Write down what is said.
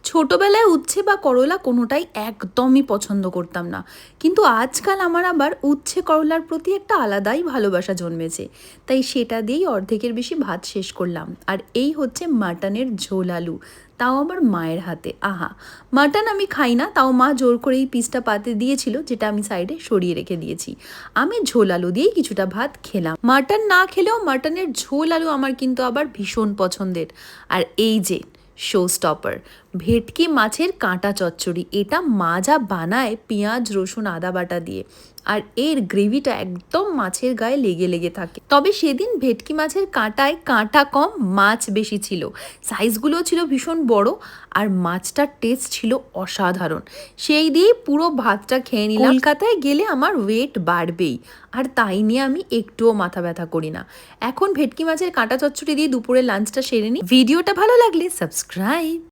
ছোটবেলায় উচ্ছে বা করলা কোনোটাই একদমই পছন্দ করতাম না, কিন্তু আজকাল আমার আবার উচ্ছে করলার প্রতি একটা আলাদাই ভালোবাসা জন্মেছে। তাই সেটা দিয়েই অর্ধেকের বেশি ভাত শেষ করলাম। আর এই হচ্ছে মাটনের ঝোল আলু, তাও আবার মায়ের হাতে। আহা, মাটন আমি খাই না, তাও মা জোর করে এই পিসটা পাতে দিয়েছিল, যেটা আমি সাইডে সরিয়ে রেখে দিয়েছি। আমি ঝোল আলু দিয়েই কিছুটা ভাত খেলাম। মাটন না খেলেও মাটনের ঝোল আলু আমার কিন্তু আবার ভীষণ পছন্দের। আর এই যে শো স্টপার, ভেটকি মাছের কাঁটা চচ্চড়ি, এটা মা যা বানায় পেঁয়াজ রসুন আদা বাটা দিয়ে, আর এর গ্রেভিটা একদম মাছের গায়ে লেগে লেগে থাকে। তবে সেদিন ভেটকি মাছের কাঁটায় কাঁটা কম, মাছ বেশি ছিল, সাইজগুলো ছিল ভীষণ বড়, আর মাছটার টেস্ট ছিল অসাধারণ। সেই দিয়েই পুরো ভাতটা খেয়ে নিলাম। কলকাতায় গেলে আমার ওয়েট বাড়বেই, আর তাই নিয়ে আমি একটুও মাথা ব্যথা করি না। এখন ভেটকি মাছের কাঁটা চচ্চড়ি দিয়ে দুপুরের লাঞ্চটা সেরে নিই। ভিডিওটা ভালো লাগলে সাবস্ক্রাইব।